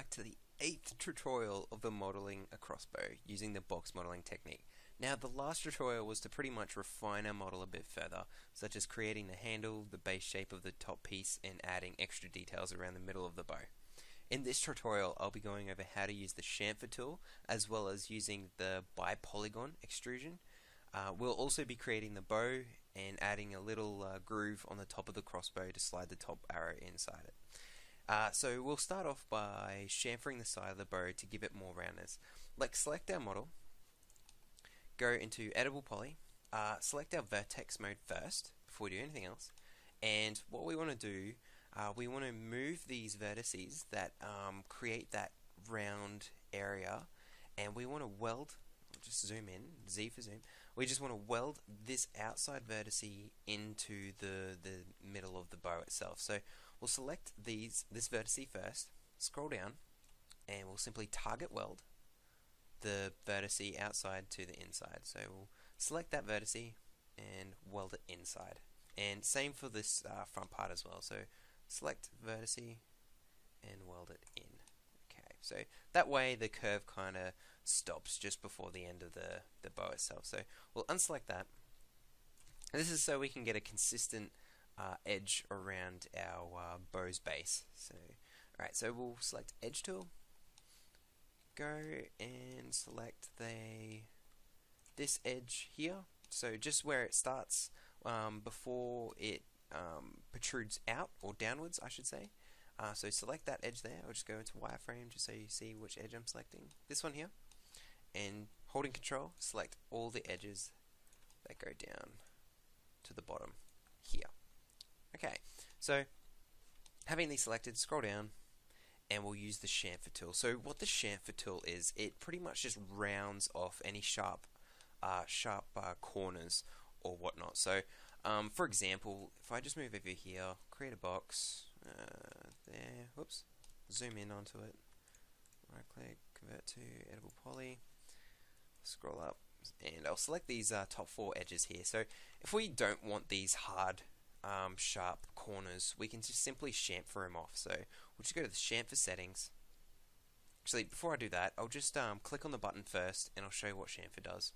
back to the 8th tutorial of the modeling a crossbow using the box modeling technique. Now the last tutorial was to pretty much refine our model a bit further, such as creating the handle, the base shape of the top piece, and adding extra details around the middle of the bow. In this tutorial I'll be going over how to use the chamfer tool as well as using the bi-polygon extrusion. We'll also be creating the bow and adding a little groove on the top of the crossbow to slide the top arrow inside it. So we'll start off by chamfering the side of the bow to give it more roundness. Select our model, go into Editable Poly, select our vertex mode first before we do anything else, and what we want to do, we want to move these vertices that create that round area, and we want to weld. Just zoom in, Z for zoom. We just want to weld this outside vertice into the middle of the bow itself. So we'll select this vertice first, scroll down, and we'll simply target weld the vertice outside to the inside. So we'll select that vertice and weld it inside. And same for this front part as well. So select vertice and weld it in. Okay, so that way the curve kind of stops just before the end of the bow itself. So we'll unselect that. And this is so we can get a consistent edge around our bow's base. So, alright, so we'll select Edge Tool, go and select this edge here. So just where it starts before it protrudes out, or downwards I should say. So select that edge there. I'll just go into wireframe just so you see which edge I'm selecting. This one here. And holding Control, select all the edges that go down to the bottom here. Okay, so having these selected, scroll down, and we'll use the chamfer tool. So what the chamfer tool is, it pretty much just rounds off any sharp corners or whatnot. So for example, if I just move over here, create a box, there, whoops, zoom in onto it, right click, convert to Editable Poly, scroll up, and I'll select these top 4 edges here. So if we don't want these hard sharp corners, we can just simply chamfer them off. So we'll just go to the chamfer settings. Actually, before I do that, I'll just click on the button first and I'll show you what chamfer does.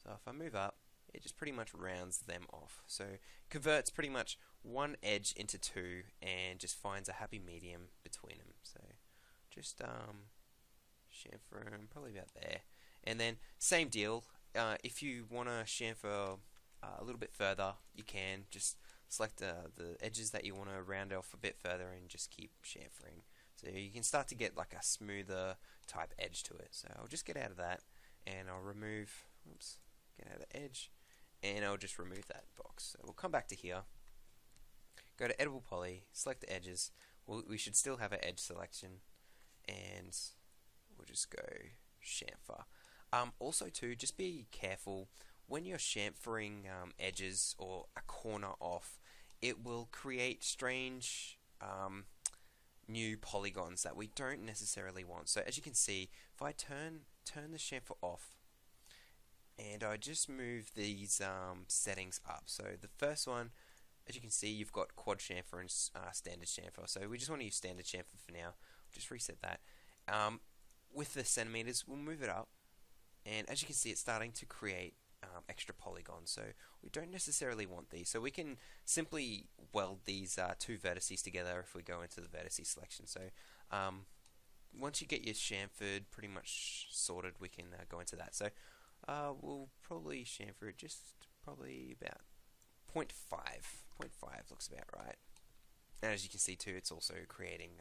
So if I move up, it just pretty much rounds them off. So converts pretty much one edge into 2 and just finds a happy medium between them. So just chamfer them probably about there. And then same deal, if you want to chamfer a little bit further, you can just select the edges that you want to round off a bit further and just keep chamfering. So you can start to get like a smoother type edge to it. So I'll just get out of that and I'll remove, oops, get out of the edge, and I'll just remove that box. So we'll come back to here, go to Editable Poly, select the edges. We should still have an edge selection, and we'll just go chamfer. Also too, just be careful when you're chamfering edges or a corner off, it will create strange new polygons that we don't necessarily want. So as you can see, if I turn the chamfer off and I just move these settings up. So the first one, as you can see, you've got quad chamfer and standard chamfer. So we just want to use standard chamfer for now. Just reset that. With the centimeters, we'll move it up, and as you can see, it's starting to create extra polygons. So we don't necessarily want these. So we can simply weld these 2 vertices together if we go into the vertice selection. So once you get your chamfered pretty much sorted, we can go into that. So we'll probably chamfer it just probably about 0.5. 0.5 looks about right. And as you can see too, it's also creating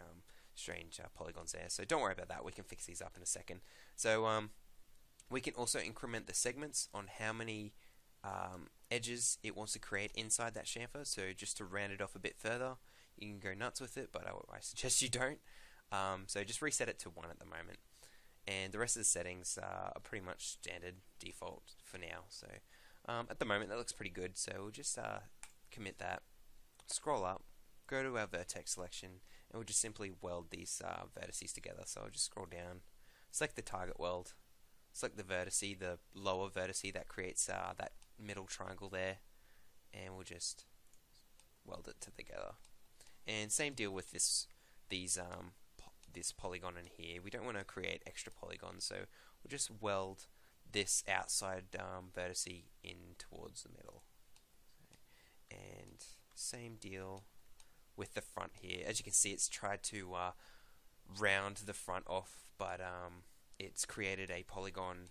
strange polygons there. So don't worry about that. We can fix these up in a second. So we can also increment the segments on how many edges it wants to create inside that chamfer. So just to round it off a bit further, you can go nuts with it, but I suggest you don't. So just reset it to 1 at the moment. And the rest of the settings are pretty much standard default for now. So at the moment that looks pretty good. So we'll just commit that, scroll up, go to our vertex selection, and we'll just simply weld these vertices together. So I'll just scroll down, select the target weld, select the vertice, the lower vertice that creates that middle triangle there, and we'll just weld it together. And same deal with these this polygon in here. We don't want to create extra polygons, so we'll just weld this outside vertex in towards the middle. And same deal with the front here. As you can see, it's tried to round the front off, but it's created a polygon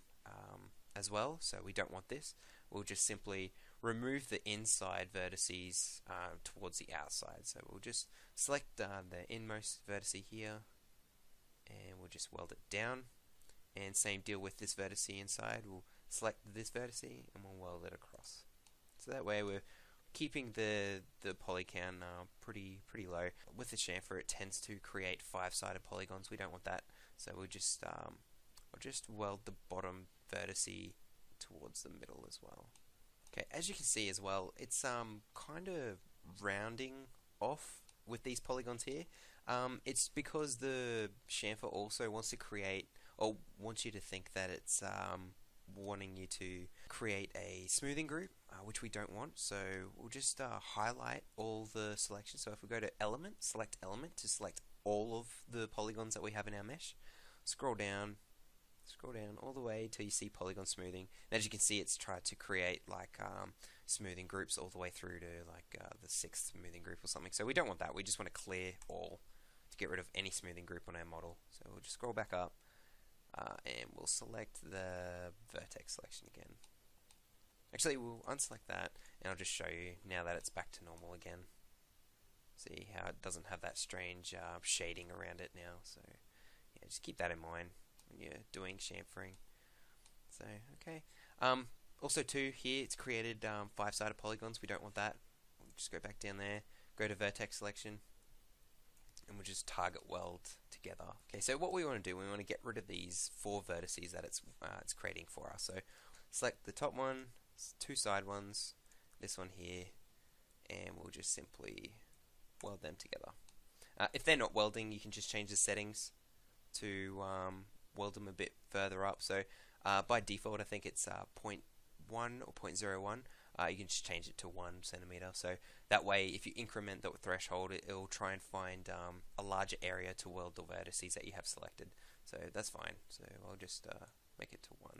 as well, so we don't want this. We'll just simply remove the inside vertices towards the outside. So we'll just select the inmost vertex here, and we'll just weld it down. And same deal with this vertex inside. We'll select this vertex and we'll weld it across. So that way we're keeping the poly count pretty low. With the chamfer, it tends to create 5-sided polygons. We don't want that, so we'll just weld the bottom vertex towards the middle as well. Okay, as you can see as well, it's kind of rounding off with these polygons here. It's because the chamfer also wants to create, or wants you to think that it's wanting you to create a smoothing group, which we don't want. So we'll just highlight all the selections. So if we go to element, select element to select all of the polygons that we have in our mesh. Scroll down all the way till you see polygon smoothing. And as you can see, it's tried to create like smoothing groups all the way through to like the 6th smoothing group or something. So we don't want that. We just want to clear all to get rid of any smoothing group on our model. So we'll just scroll back up and we'll select the vertex selection again. Actually, we'll unselect that and I'll just show you now that it's back to normal again. See how it doesn't have that strange shading around it now. So yeah, just keep that in mind when you're doing chamfering. So okay. Also too, here it's created 5-sided polygons. We don't want that. We'll just go back down there, go to vertex selection, and we'll just target weld together. Okay, so what we want to do, we want to get rid of these 4 vertices that it's creating for us. So select the top one, 2 side ones, this one here, and we'll just simply weld them together. If they're not welding, you can just change the settings to weld them a bit further up. So by default, I think it's 0.1 or 0.01. You can just change it to 1 centimeter. So that way, if you increment the threshold, it'll try and find a larger area to weld the vertices that you have selected. So that's fine. So I'll just make it to 1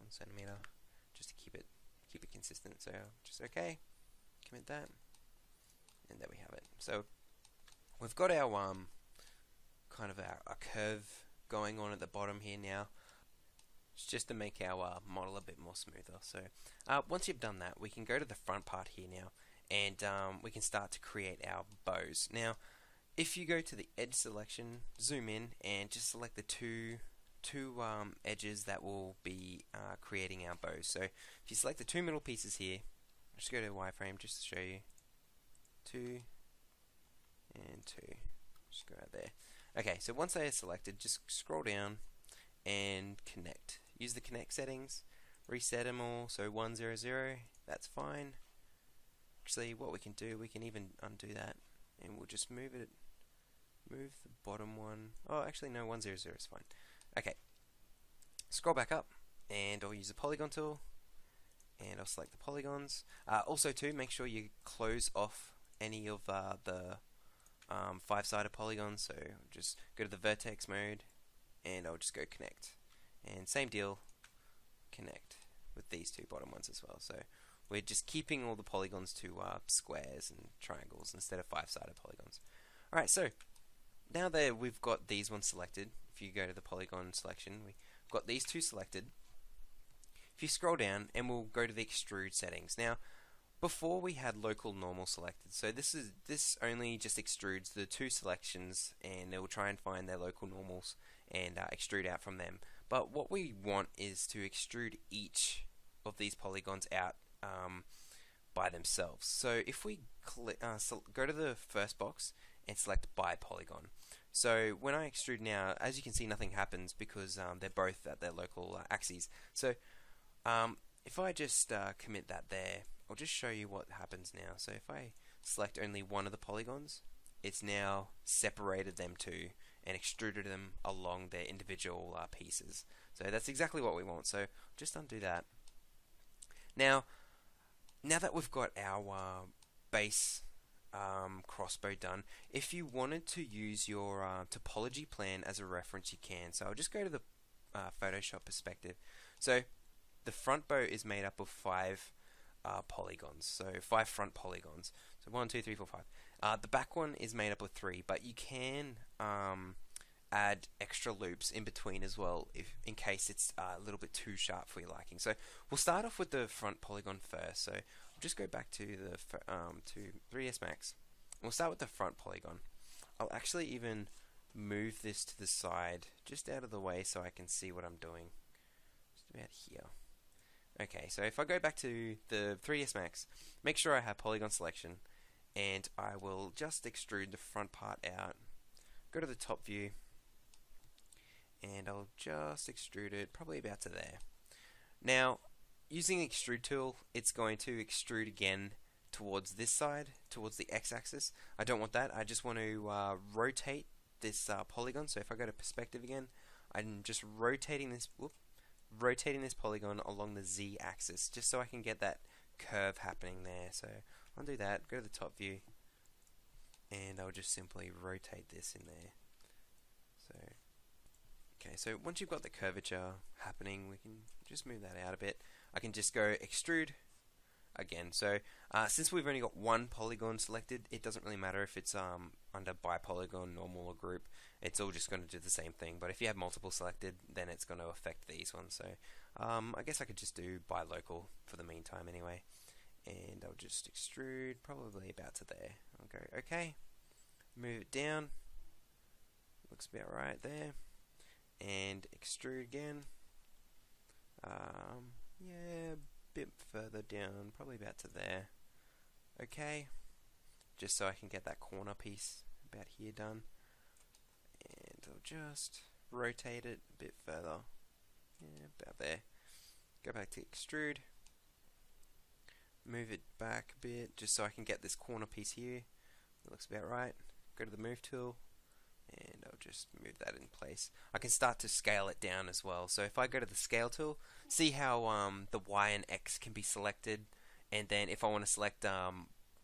centimeter, just to keep it consistent. So just okay, commit that, and there we have it. So we've got our kind of our curve going on at the bottom here now. It's just to make our model a bit more smoother. So once you've done that, we can go to the front part here now, and we can start to create our bows. Now, if you go to the edge selection, zoom in, and just select the two edges that will be creating our bows. So if you select the 2 middle pieces here, I'll just go to wireframe just to show you. 2 and 2. Just go out there. Okay, so once they are selected, just scroll down and connect. Use the connect settings, reset them all, so 100, that's fine. Actually, what we can do, we can even undo that, and we'll just move the bottom one. Oh, actually no, 100 is fine. Okay, scroll back up, and I'll use the polygon tool, and I'll select the polygons. Also too, make sure you close off any of the 5-sided polygons, so just go to the vertex mode, and I'll just go connect. And same deal, connect with these 2 bottom ones as well. So we're just keeping all the polygons to squares and triangles instead of 5-sided polygons. Alright, so now that we've got these ones selected, if you go to the polygon selection, we've got these 2 selected. If you scroll down, and we'll go to the extrude settings. Now, before we had local normal selected, so this only just extrudes the 2 selections, and it will try and find their local normals and extrude out from them. But what we want is to extrude each of these polygons out by themselves. So if we go to the first box and select by polygon. So when I extrude now, as you can see, nothing happens because they're both at their local axes. So if I just commit that there, I'll just show you what happens now. So if I select only one of the polygons, it's now separated them 2 and extruded them along their individual pieces. So that's exactly what we want. So just undo that. Now that we've got our base Crossbow done. If you wanted to use your topology plan as a reference, you can. So I'll just go to the Photoshop perspective. So the front bow is made up of 5 polygons, so 5 front polygons. So 1, 2, 3, 4, 5. The back one is made up of 3, but you can add extra loops in between as well, if in case it's a little bit too sharp for your liking. So we'll start off with the front polygon first. So I'll just go back to the to 3ds Max. We'll start with the front polygon. I'll actually even move this to the side, just out of the way, so I can see what I'm doing. Just about here. Okay, so if I go back to the 3ds Max, make sure I have polygon selection, and I will just extrude the front part out. Go to the top view, and I'll just extrude it probably about to there. Now, using the extrude tool, it's going to extrude again towards this side, towards the x-axis. I don't want that. I just want to rotate this polygon. So if I go to perspective again, I'm just rotating this polygon along the z-axis, just so I can get that curve happening there. So I'll do that. Go to the top view, and I'll just simply rotate this in there. So okay, so once you've got the curvature happening, we can just move that out a bit. I can just go extrude again. So since we've only got one polygon selected, it doesn't really matter if it's under bipolygon, normal, or group. It's all just going to do the same thing. But if you have multiple selected, then it's going to affect these ones. So I guess I could just do bilocal for the meantime anyway. And I'll just extrude probably about to there. I'll go OK, move it down. Looks about right there. And extrude again. Yeah, a bit further down, probably about to there. Okay, just so I can get that corner piece about here done. And I'll just rotate it a bit further. Yeah, about there. Go back to extrude. Move it back a bit, just so I can get this corner piece here. That looks about right. Go to the move tool, and I'll just move that in place. I can start to scale it down as well. So if I go to the scale tool, see how the Y and X can be selected, and then if I want to select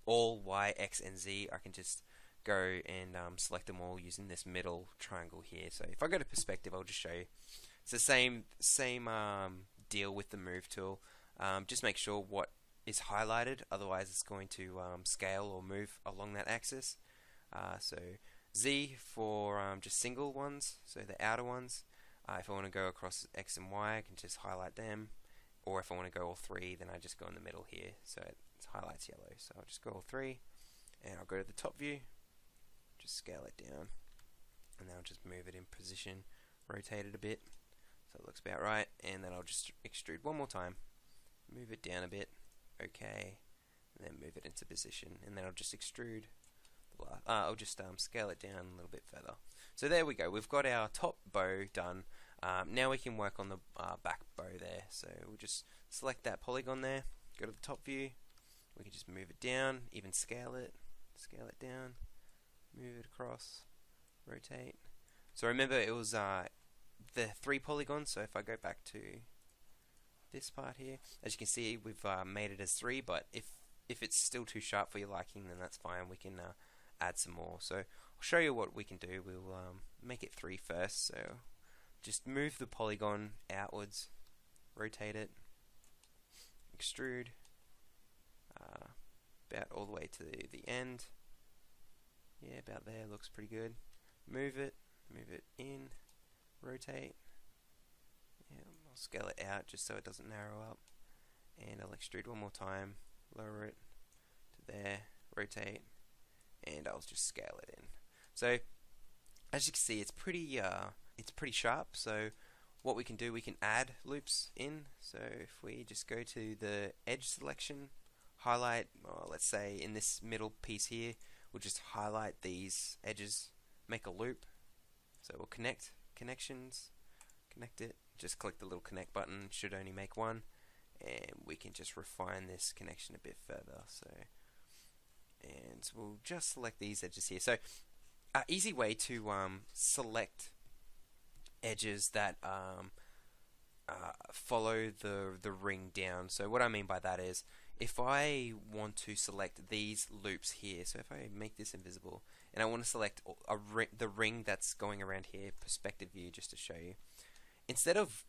all Y, X, and Z, I can just go and select them all using this middle triangle here. So if I go to perspective, I'll just show you. It's the same deal with the move tool. Just make sure what is highlighted, otherwise it's going to scale or move along that axis. So Z for just single ones, so the outer ones. If I want to go across X and Y, I can just highlight them. Or if I want to go all 3, then I just go in the middle here, so it highlights yellow. So I'll just go all 3, and I'll go to the top view, just scale it down, and then I'll just move it in position, rotate it a bit, so it looks about right, and then I'll just extrude one more time, move it down a bit, okay, and then move it into position, and then I'll just extrude. I'll just scale it down a little bit further. So there we go. We've got our top bow done. Now we can work on the back bow there. So we'll just select that polygon there. Go to the top view. We can just move it down, even scale it down, move it across, rotate. So remember, it was the 3 polygons. So if I go back to this part here, as you can see, we've made it as 3. But if it's still too sharp for your liking, then that's fine. We can add some more. So I'll show you what we can do. We'll make it 3 first. So just move the polygon outwards, rotate it, extrude about all the way to the end. Yeah, about there, looks pretty good. Move it in, rotate. Yeah, I'll scale it out just so it doesn't narrow up, and I'll extrude one more time, lower it to there, rotate, and I'll just scale it in. So as you can see, it's pretty sharp. So what we can do, we can add loops in. So if we just go to the edge selection, highlight, or let's say in this middle piece here, we'll just highlight these edges, make a loop. So we'll connect it, just click the little connect button, should only make one, and we can just refine this connection a bit further. And we'll just select these edges here. So an easy way to select edges that follow the ring down. So what I mean by that is, if I want to select these loops here, so if I make this invisible, and I want to select the ring that's going around here, perspective view, just to show you, instead of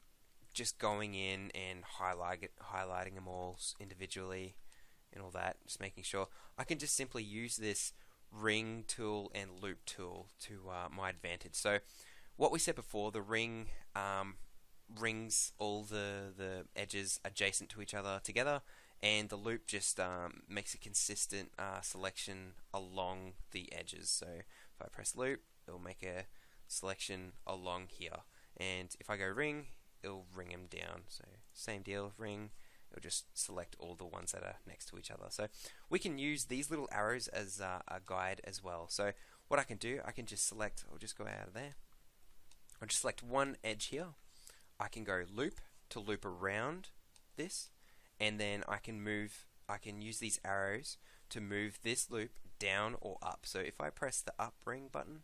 just going in and highlighting them all individually and all that, just making sure, I can just simply use this ring tool and loop tool to my advantage. So what we said before, the ring rings all the edges adjacent to each other together, and the loop just makes a consistent selection along the edges. So if I press loop, it'll make a selection along here, and if I go ring, it'll ring them down. So same deal, ring, it'll just select all the ones that are next to each other. So we can use these little arrows as a guide as well. So what I can do, I can just select, I'll just go out of there, I'll just select one edge here. I can go loop to loop around this, and then I can use these arrows to move this loop down or up. So if I press the up ring button,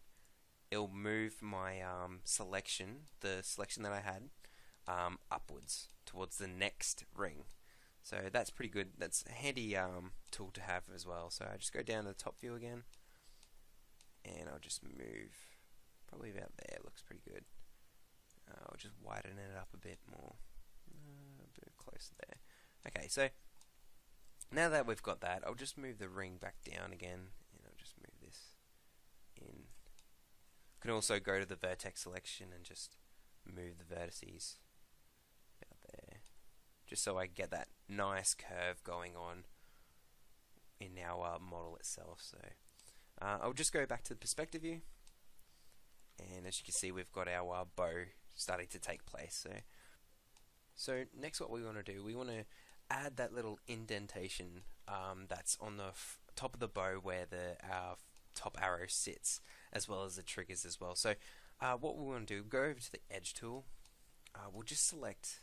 it'll move my selection, the selection that I had, upwards towards the next ring. So that's pretty good. That's a handy tool to have as well. So I just go down to the top view again, and I'll just move probably about there. Looks pretty good. I'll just widen it up a bit more, a bit closer there. Okay, so now that we've got that, I'll just move the ring back down again, and I'll just move this in. You can also go to the vertex selection and just move the vertices out there, just so I get that nice curve going on in our model itself. So I'll just go back to the perspective view, and as you can see, we've got our bow starting to take place. So next, what we want to do, we want to add that little indentation that's on the top of the bow where our top arrow sits, as well as the triggers as well. So what we want to do, go over to the edge tool. We'll just select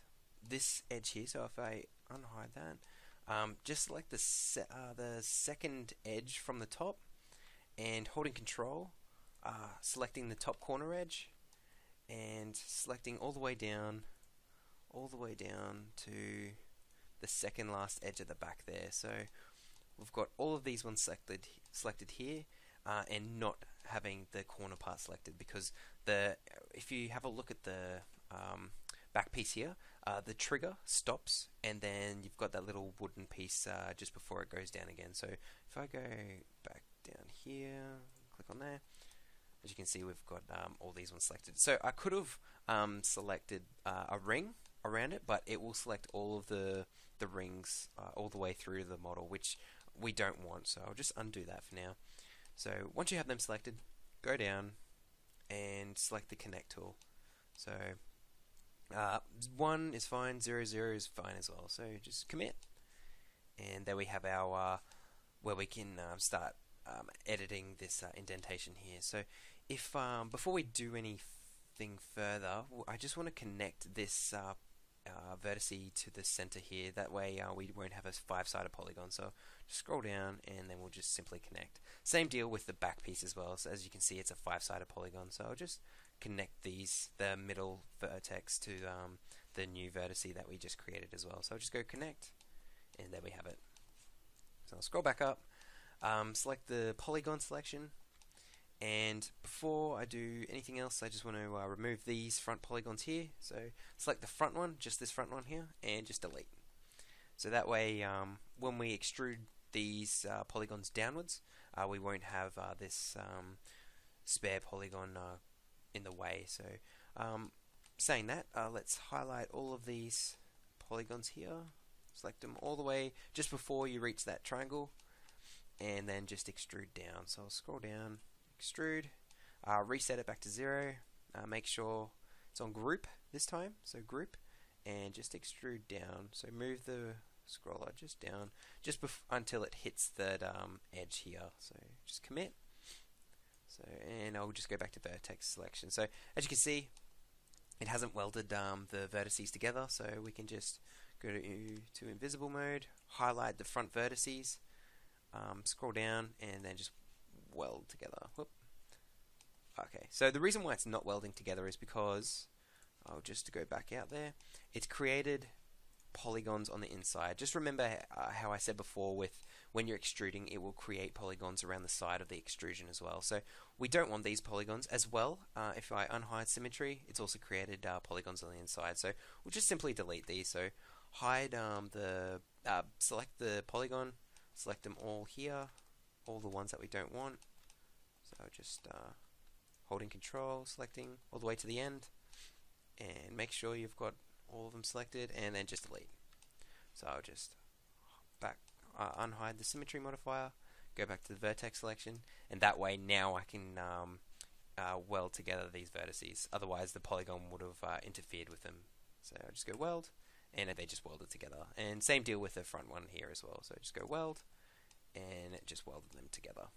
this edge here. So if I unhide that, just select the second edge from the top, and holding control, selecting the top corner edge, and selecting all the way down to the second last edge at the back there. So we've got all of these ones selected here, and not having the corner part selected, because if you have a look at the back piece here, the trigger stops, and then you've got that little wooden piece just before it goes down again. So if I go back down here, click on there, as you can see, we've got all these ones selected. So I could have selected a ring around it, but it will select all of the rings all the way through the model, which we don't want. So I'll just undo that for now. So once you have them selected, go down and select the connect tool. So 1 is fine, 0, 0 is fine as well. So just commit, and there we have our where we can start editing this indentation here. So if before we do anything further, I just want to connect this vertice to the center here. That way we won't have a 5-sided polygon. So just scroll down, and then we'll just simply connect. Same deal with the back piece as well. So as you can see, it's a 5-sided polygon. So I'll just connect the middle vertex to the new vertice that we just created as well. So I'll just go connect, and there we have it. So I'll scroll back up, select the polygon selection, and before I do anything else, I just want to remove these front polygons here. So select the front one, just this front one here, and just delete. So that way, when we extrude these polygons downwards, we won't have this spare polygon in the way. So saying that, let's highlight all of these polygons here, select them all the way just before you reach that triangle, and then just extrude down. So I'll scroll down, extrude, reset it back to 0, make sure it's on group this time, so group, and just extrude down. So move the scroller just down just until it hits that edge here. So just commit. So, and I'll just go back to vertex selection. So as you can see, it hasn't welded the vertices together, so we can just go to invisible mode, highlight the front vertices, scroll down, and then just weld together. Whoop. Okay, so the reason why it's not welding together is because, I'll just go back out there, it's created polygons on the inside. Just remember how I said before, with when you're extruding, it will create polygons around the side of the extrusion as well. So we don't want these polygons as well. If I unhide symmetry, it's also created polygons on the inside. So we'll just simply delete these. So hide select the polygon, select them all here, all the ones that we don't want. So just holding control, selecting all the way to the end, and make sure you've got all of them selected, and then just delete. So I'll just unhide the symmetry modifier, go back to the vertex selection, and that way now I can weld together these vertices. Otherwise the polygon would have interfered with them. So I'll just go weld, and they just welded together. And same deal with the front one here as well. So just go weld, and it just welded them together.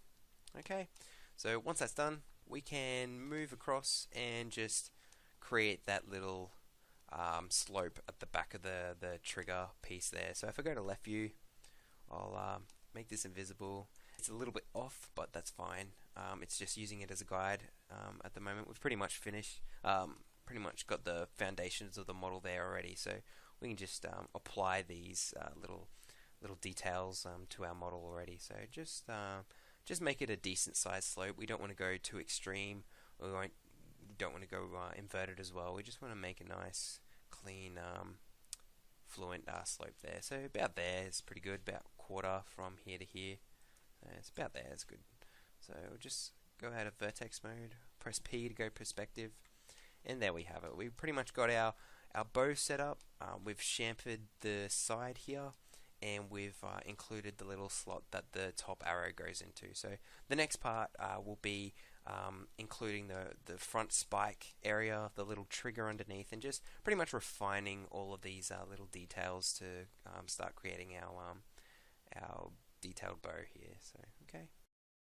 Okay, so once that's done, we can move across and just create that little slope at the back of the trigger piece there. So if I go to left view, I'll make this invisible. It's a little bit off, but that's fine. It's just using it as a guide at the moment. We've pretty much finished, pretty much got the foundations of the model there already, so we can just apply these little details to our model already. So just make it a decent sized slope. We don't want to go too extreme. We don't want to go inverted as well. We just want to make a nice, clean, fluent slope there. So about there is pretty good. About quarter from here to here. It's about there. It's good. So we'll just go out of vertex mode. Press P to go perspective, and there we have it. We've pretty much got our bow set up. We've chamfered the side here, and we've included the little slot that the top arrow goes into. So the next part will be including the front spike area, the little trigger underneath, and just pretty much refining all of these little details to start creating our detailed bow here. So okay.